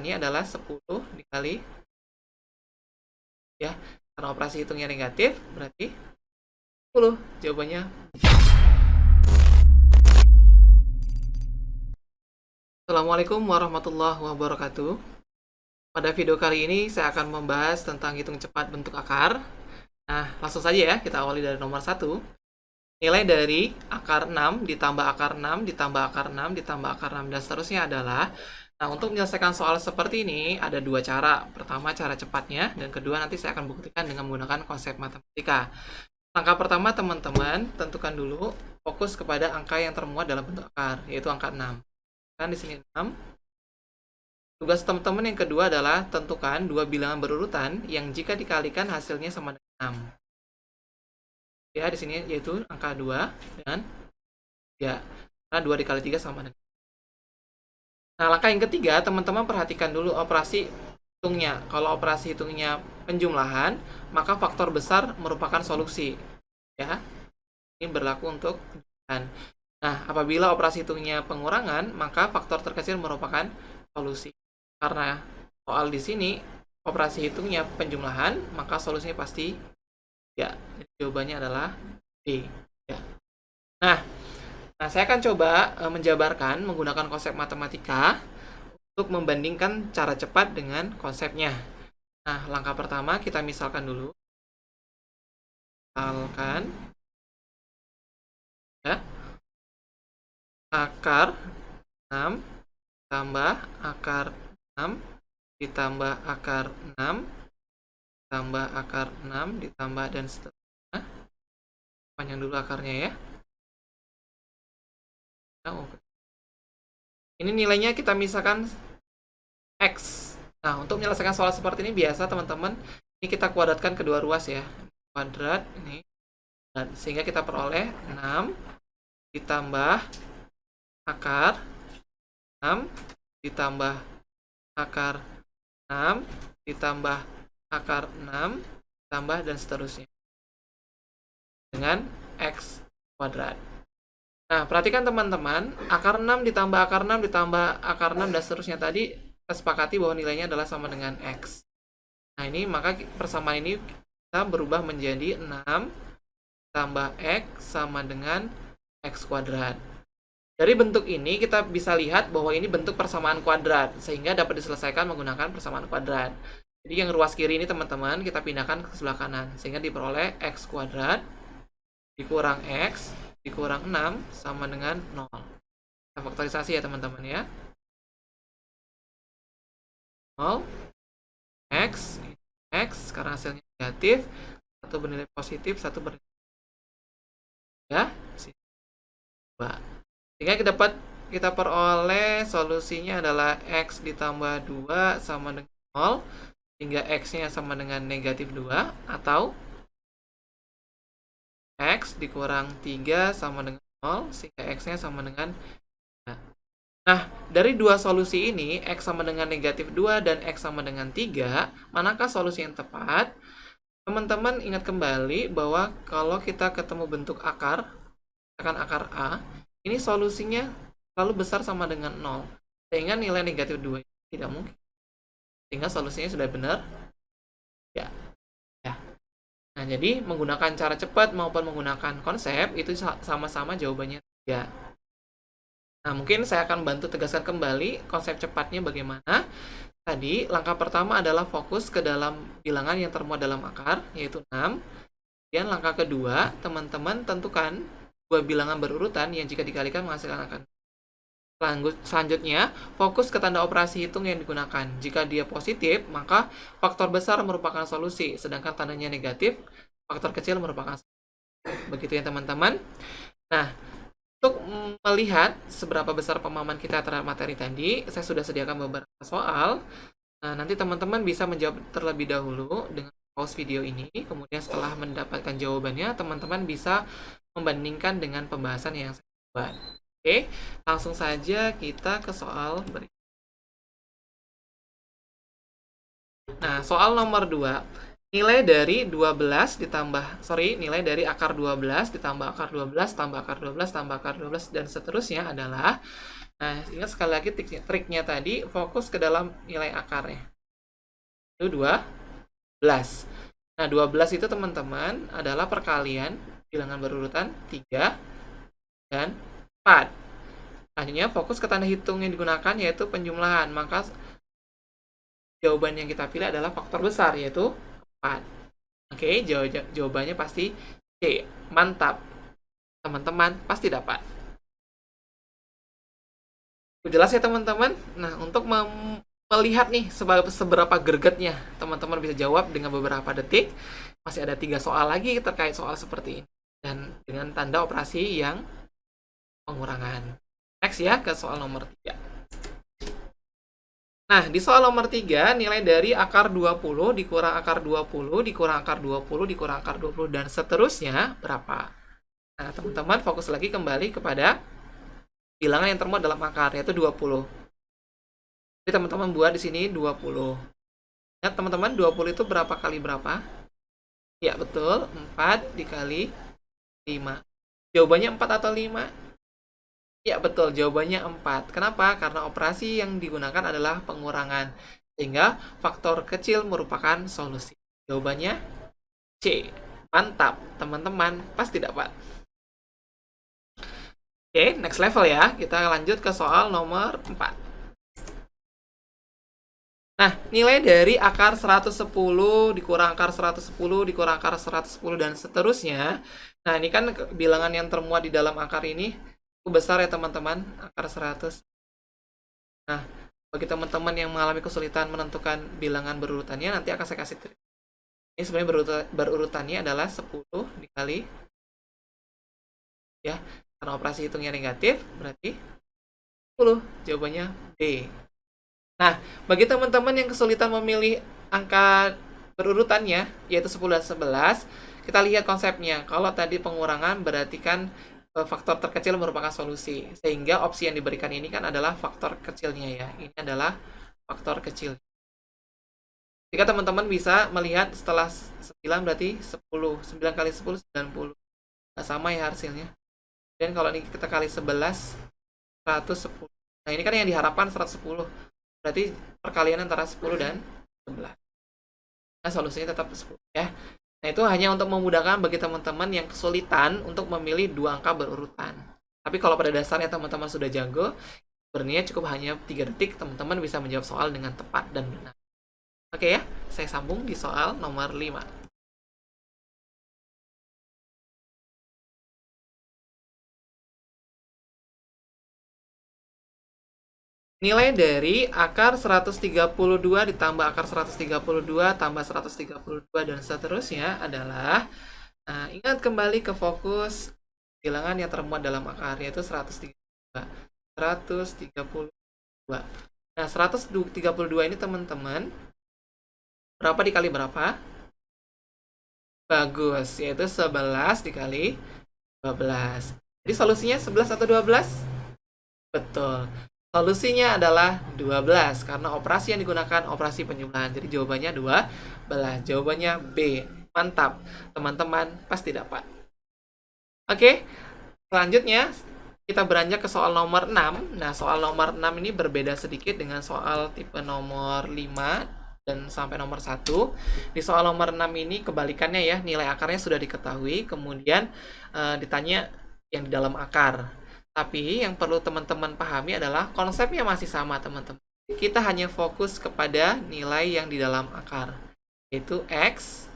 jawabannya adalah 10 dikali, ya. Karena operasi hitungnya negatif, berarti 10 jawabannya. Assalamualaikum warahmatullahi wabarakatuh. Pada video kali ini saya akan membahas tentang hitung cepat bentuk akar. Nah, langsung saja ya, kita awali dari nomor 1. Nilai dari akar 6 ditambah akar 6 ditambah akar 6 ditambah akar 6 dan seterusnya adalah. Nah, untuk menyelesaikan soal seperti ini ada dua cara. Pertama, cara cepatnya, dan kedua nanti saya akan buktikan dengan menggunakan konsep matematika. Langkah pertama, teman-teman tentukan dulu fokus kepada angka yang termuat dalam bentuk akar, yaitu angka 6. Kan di sini 6. Tugas teman-teman yang kedua adalah tentukan dua bilangan berurutan yang jika dikalikan hasilnya sama dengan 6. Ya, di sini yaitu angka 2 dan 3. Karena 2 dikali 3 sama dengan. Nah, langkah yang ketiga, teman-teman perhatikan dulu operasi hitungnya. Kalau operasi hitungnya penjumlahan, maka faktor besar merupakan solusi. Ya, ini berlaku untuk penjumlahan. Nah, apabila operasi hitungnya pengurangan, maka faktor terkecil merupakan solusi. Karena soal di sini operasi hitungnya penjumlahan, maka solusinya pasti ya. Jawabannya adalah D. Ya. Nah, saya akan coba menjabarkan menggunakan konsep matematika untuk membandingkan cara cepat dengan konsepnya. Nah, langkah pertama kita misalkan dulu. Misalkan ya, akar 6 tambah akar 6 ditambah akar 6 tambah akar 6 ditambah dan seterusnya. Panjang dulu akarnya ya. Ini nilainya kita misalkan X. Nah, untuk menyelesaikan soal seperti ini biasa teman-teman, ini kita kuadratkan kedua ruas ya. Kuadrat ini. Dan sehingga kita peroleh 6 ditambah akar 6 ditambah akar 6 ditambah akar 6 tambah dan seterusnya dengan X kuadrat. Nah, perhatikan teman-teman, akar 6 ditambah akar 6 ditambah akar 6 dan seterusnya tadi kita sepakati bahwa nilainya adalah sama dengan X. Nah, ini maka persamaan ini kita berubah menjadi 6 tambah X sama dengan X kuadrat. Dari bentuk ini kita bisa lihat bahwa ini bentuk persamaan kuadrat, sehingga dapat diselesaikan menggunakan persamaan kuadrat. Jadi yang ruas kiri ini teman-teman kita pindahkan ke sebelah kanan, sehingga diperoleh X kuadrat dikurang X dikurang 6 sama dengan 0. Kita faktorisasi ya teman-teman ya. 0 X karena hasilnya negatif, satu bernilai positif, satu bernilai ya, sehingga kita peroleh solusinya adalah X ditambah 2 sama dengan 0, sehingga X-nya sama dengan negatif 2, atau X dikurang 3 sama dengan 0, sehingga X-nya sama dengan 3. Nah, dari dua solusi ini, X sama dengan negatif 2 dan X sama dengan 3, manakah solusi yang tepat? Teman-teman ingat kembali bahwa kalau kita ketemu bentuk akar, misalkan akar A, ini solusinya selalu besar sama dengan 0, sehingga nilai negatif 2 tidak mungkin. Sehingga solusinya sudah benar. Ya. Nah, jadi menggunakan cara cepat maupun menggunakan konsep itu sama-sama jawabannya 3. Nah, mungkin saya akan bantu tegaskan kembali konsep cepatnya bagaimana. Tadi, langkah pertama adalah fokus ke dalam bilangan yang termuat dalam akar, yaitu 6. Kemudian langkah kedua, teman-teman tentukan dua bilangan berurutan yang jika dikalikan menghasilkan angka. Selanjutnya, fokus ke tanda operasi hitung yang digunakan. Jika dia positif, maka faktor besar merupakan solusi, sedangkan tandanya negatif, faktor kecil merupakan solusi. Begitu ya teman-teman. Nah, untuk melihat seberapa besar pemahaman kita terhadap materi tadi, saya sudah sediakan beberapa soal. Nah, nanti teman-teman bisa menjawab terlebih dahulu dengan pause video ini. Kemudian setelah mendapatkan jawabannya, teman-teman bisa membandingkan dengan pembahasan yang saya buat. Oke, langsung saja kita ke soal berikutnya. Nah, soal nomor 2. Nilai dari nilai dari akar 12 ditambah akar 12 tambah akar 12 tambah akar 12 dan seterusnya adalah. Nah, ingat sekali lagi triknya tadi, fokus ke dalam nilai akarnya. Itu 12. Nah, 12 itu teman-teman adalah perkalian bilangan berurutan 3 dan 4. Selanjutnya, fokus ke tanda hitung yang digunakan yaitu penjumlahan. Maka jawaban yang kita pilih adalah faktor besar, yaitu 4. Oke, jawabannya pasti C. Mantap. Teman-teman pasti dapat. Jelas ya teman-teman? Nah, untuk melihat nih seberapa gregetnya teman-teman bisa jawab dengan beberapa detik, masih ada 3 soal lagi terkait soal seperti ini. Dan dengan tanda operasi yang pengurangan. Next ya, ke soal nomor 3. Nah, di soal nomor 3, nilai dari akar 20 dikurang akar 20, dikurang akar 20, dikurang akar 20, dan seterusnya berapa? Nah, teman-teman fokus lagi kembali kepada bilangan yang termuat dalam akar, yaitu 20. Jadi teman-teman buat di sini 20. Ingat teman-teman, 20 itu berapa kali berapa? Ya, betul. 4 dikali 5. Jawabannya 4 atau 5? Ya, betul. Jawabannya 4. Kenapa? Karena operasi yang digunakan adalah pengurangan. Sehingga faktor kecil merupakan solusi. Jawabannya C. Mantap. Teman-teman pasti dapat. Oke, next level ya. Kita lanjut ke soal nomor 4. Nah, nilai dari akar 110 dikurang akar 110 dikurang akar 110 dan seterusnya. Nah, ini kan bilangan yang termuat di dalam akar ini cukup besar ya teman-teman, akar 100. Nah, bagi teman-teman yang mengalami kesulitan menentukan bilangan berurutannya, nanti akan saya kasih trik. Ini sebenarnya berurutannya adalah 10 dikali ya. Karena operasi hitungnya negatif, berarti 10. Jawabannya B. Nah, bagi teman-teman yang kesulitan memilih angka berurutannya, yaitu 10 dan 11, kita lihat konsepnya. Kalau tadi pengurangan, berarti kan faktor terkecil merupakan solusi. Sehingga opsi yang diberikan ini kan adalah faktor kecilnya ya. Ini adalah faktor kecil. Jika teman-teman bisa melihat setelah 9 berarti 10. 9 kali 10, 90. Nah, sama ya hasilnya. Dan kalau ini kita kali 11, 110. Nah, ini kan yang diharapkan 110. Berarti perkalian antara 10 dan 11. Nah, solusinya tetap 10 ya. Nah, itu hanya untuk memudahkan bagi teman-teman yang kesulitan untuk memilih 2 angka berurutan. Tapi kalau pada dasarnya teman-teman sudah jago, sebenarnya cukup hanya 3 detik, teman-teman bisa menjawab soal dengan tepat dan benar. Oke ya, saya sambung di soal nomor 5. Nilai dari akar 132 ditambah akar 132 tambah 132 dan seterusnya adalah, nah, ingat kembali ke fokus bilangan yang termuat dalam akar, yaitu 132. 132. Nah, 132 ini teman-teman, berapa dikali berapa? Bagus, yaitu 11 dikali 12. Jadi solusinya 11 atau 12? Betul. Solusinya adalah 12 karena operasi yang digunakan operasi penjumlahan. Jadi jawabannya 12. Jawabannya B. Mantap. Teman-teman pasti dapat. Oke. Selanjutnya kita beranjak ke soal nomor 6. Nah, soal nomor 6 ini berbeda sedikit dengan soal tipe nomor 5 dan sampai nomor 1. Di soal nomor 6 ini kebalikannya ya, nilai akarnya sudah diketahui, kemudian ditanya yang di dalam akar. Tapi yang perlu teman-teman pahami adalah konsepnya masih sama teman-teman. Kita hanya fokus kepada nilai yang di dalam akar, yaitu X.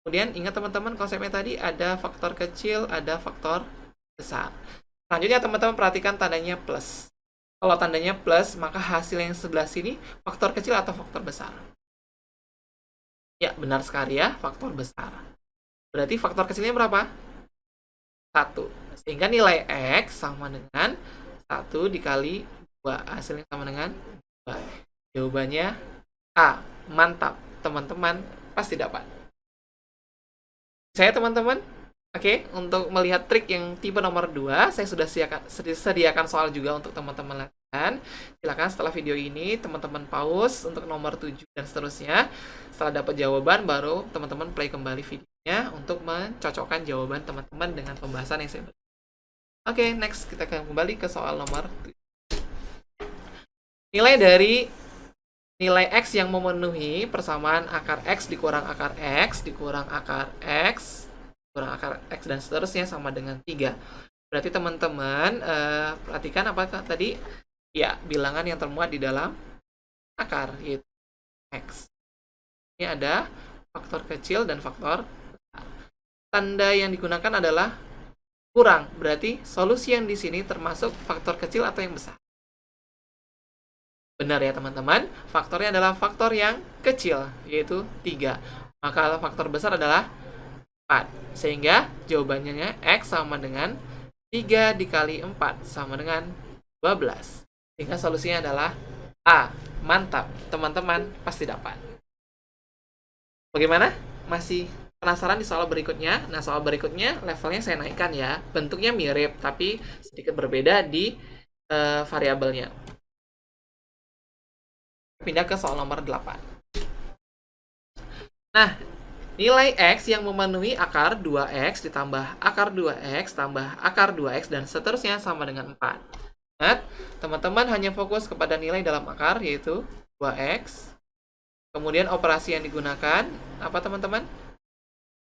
Kemudian ingat teman-teman konsepnya tadi ada faktor kecil, ada faktor besar. Selanjutnya teman-teman perhatikan tandanya plus. Kalau tandanya plus, maka hasil yang sebelah sini faktor kecil atau faktor besar. Ya, benar sekali ya, faktor besar. Berarti faktor kecilnya berapa? 1. Sehingga nilai X sama dengan 1 dikali 2. Hasilnya sama dengan 2. Jawabannya A. Mantap. Teman-teman pasti dapat. Saya teman-teman. Oke, untuk melihat trik yang tipe nomor 2, saya sudah sediakan soal juga untuk teman-teman latihan. Silakan setelah video ini, teman-teman pause untuk nomor 7 dan seterusnya. Setelah dapat jawaban, baru teman-teman play kembali videonya untuk mencocokkan jawaban teman-teman dengan pembahasan yang saya berikan. Oke, next kita akan kembali ke soal nomor 7. Nilai dari nilai X yang memenuhi persamaan akar X dikurang akar X dikurang akar X kurang akar X dan seterusnya sama dengan 3. Berarti teman-teman perhatikan apakah tadi? Ya, bilangan yang termuat di dalam akar, yaitu X. Ini ada faktor kecil dan faktor besar. Tanda yang digunakan adalah kurang, berarti solusi yang di sini termasuk faktor kecil atau yang besar. Benar ya teman-teman, faktornya adalah faktor yang kecil, yaitu 3. Maka faktor besar adalah 4. Sehingga jawabannya X sama dengan 3 dikali 4 sama dengan 12. Sehingga solusinya adalah A. Mantap, teman-teman pasti dapat. Bagaimana? Masih penasaran di soal berikutnya? Nah, soal berikutnya levelnya saya naikkan ya. Bentuknya mirip, tapi sedikit berbeda di variabelnya. Pindah ke soal nomor 8. Nah, nilai X yang memenuhi akar 2X ditambah akar 2X tambah akar 2X dan seterusnya sama dengan 4. Ingat, teman-teman hanya fokus kepada nilai dalam akar, yaitu 2X. Kemudian operasi yang digunakan, apa teman-teman?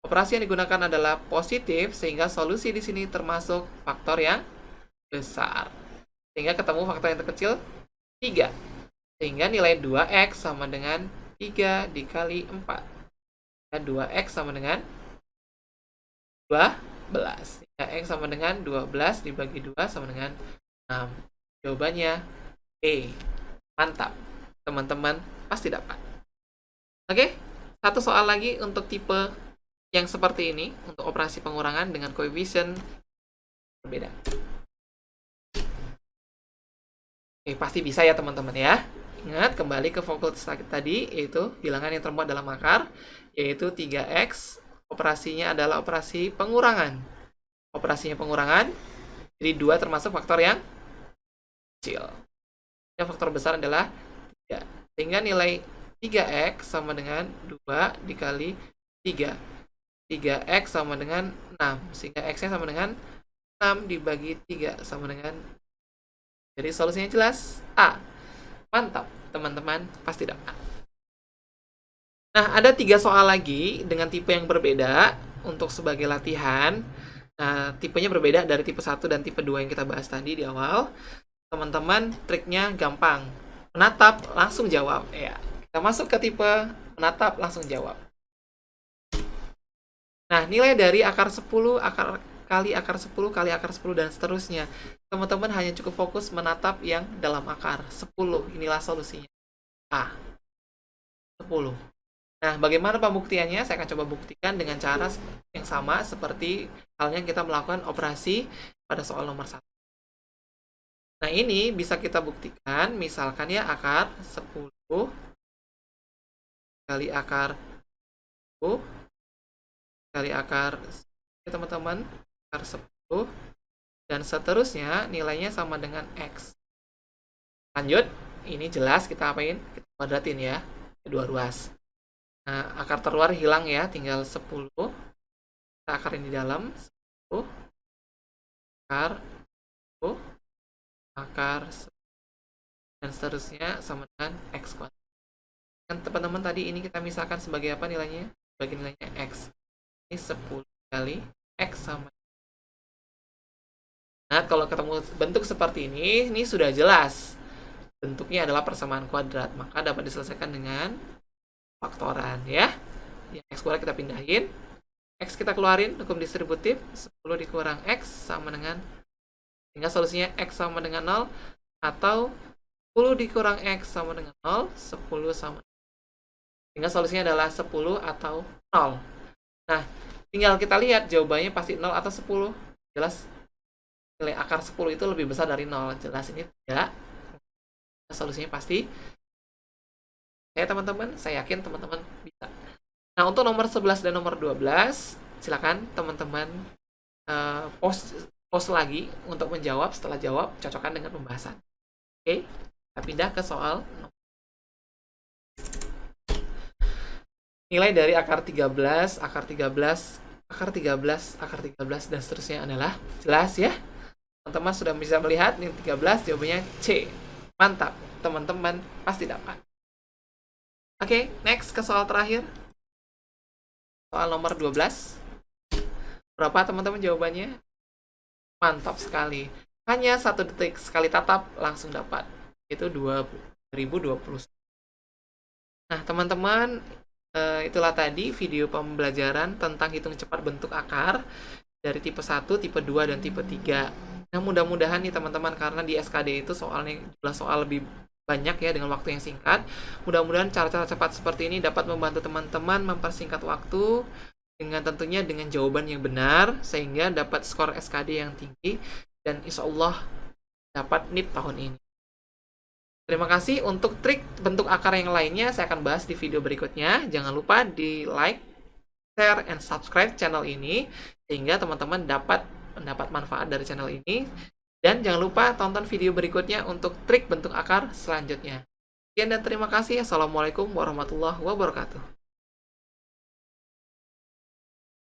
Operasi yang digunakan adalah positif, sehingga solusi di sini termasuk faktor yang besar. Sehingga ketemu faktor yang terkecil, 3. Sehingga nilai 2X sama dengan 3 dikali 4. Dan 2X sama dengan 12. Sehingga X sama dengan 12 dibagi 2 sama dengan 6. Jawabannya E. Mantap. Teman-teman pasti dapat. Oke, satu soal lagi untuk tipe yang seperti ini, untuk operasi pengurangan dengan koefisien berbeda. Oke, pasti bisa ya teman-teman ya. Ingat, kembali ke fokus tadi, yaitu bilangan yang termuat dalam akar, yaitu 3X. Operasinya adalah operasi pengurangan. Operasinya pengurangan, jadi 2 termasuk faktor yang kecil. Yang faktor besar adalah 3. Sehingga nilai 3X sama dengan 2 dikali 3. 3X sama dengan 6. Sehingga X-nya sama dengan 6 dibagi 3 sama dengan. Jadi solusinya jelas A. Mantap, teman-teman pasti dapat. Nah, ada 3 soal lagi dengan tipe yang berbeda untuk sebagai latihan. Nah, tipenya berbeda dari tipe 1 dan tipe 2 yang kita bahas tadi di awal. Teman-teman, triknya gampang. Menatap, langsung jawab. Ya, kita masuk ke tipe menatap, langsung jawab. Nah, nilai dari akar 10, kali akar 10, kali akar 10, dan seterusnya. Teman-teman hanya cukup fokus menatap yang dalam akar 10. Inilah solusinya. A. 10. Nah, bagaimana pembuktiannya? Saya akan coba buktikan dengan cara yang sama seperti halnya kita melakukan operasi pada soal nomor 1. Nah, ini bisa kita buktikan, misalkan ya akar 10 kali akar 10 kali akar, teman-teman, akar 10, dan seterusnya nilainya sama dengan X. Lanjut, ini jelas kita apain? Kita kuadratin ya, kedua ruas. Nah, akar terluar hilang ya, tinggal 10. Kita akarin di dalam, 10, akar 10, akar 10, dan seterusnya sama dengan X kuadrat. Dan teman-teman tadi ini kita misalkan sebagai apa nilainya? Sebagai nilainya X. Ini 10 kali X sama. Nah, kalau ketemu bentuk seperti ini sudah jelas. Bentuknya adalah persamaan kuadrat, maka dapat diselesaikan dengan faktoran ya. Yang X kuadrat kita pindahin, X kita keluarin, hukum distributif, 10 dikurang X sama dengan, sehingga solusinya X sama dengan 0, atau 10 dikurang X sama dengan 0, 10 sama. Sehingga solusinya adalah 10 atau 0. Nah, tinggal kita lihat jawabannya pasti 0 atau 10. Jelas nilai akar 10 itu lebih besar dari 0. Jelas ini tidak. Solusinya pasti. Teman-teman, saya yakin teman-teman bisa. Nah, untuk nomor 11 dan nomor 12, silakan teman-teman post lagi untuk menjawab. Setelah jawab, cocokkan dengan pembahasan. Oke, kita pindah ke soal nilai dari akar 13, akar 13, akar 13, akar 13, dan seterusnya adalah jelas ya. Teman-teman sudah bisa melihat nih 13, jawabannya C. Mantap. teman-teman pasti dapat. Oke, next ke soal terakhir. Soal nomor 12. Berapa teman-teman jawabannya? Mantap sekali. Hanya 1 detik sekali tatap langsung dapat. Itu 2020. Nah, teman-teman, itulah tadi video pembelajaran tentang hitung cepat bentuk akar dari tipe 1, tipe 2, dan tipe 3. Nah, mudah-mudahan nih teman-teman, karena di SKD itu soalnya jumlah soal lebih banyak ya dengan waktu yang singkat. Mudah-mudahan cara-cara cepat seperti ini dapat membantu teman-teman mempersingkat waktu dengan tentunya dengan jawaban yang benar sehingga dapat skor SKD yang tinggi dan insya Allah dapat NIP tahun ini. Terima kasih. Untuk trik bentuk akar yang lainnya saya akan bahas di video berikutnya. Jangan lupa di like, share, and subscribe channel ini sehingga teman-teman dapat mendapat manfaat dari channel ini. Dan jangan lupa tonton video berikutnya untuk trik bentuk akar selanjutnya. Sekian dan terima kasih. Assalamualaikum warahmatullahi wabarakatuh.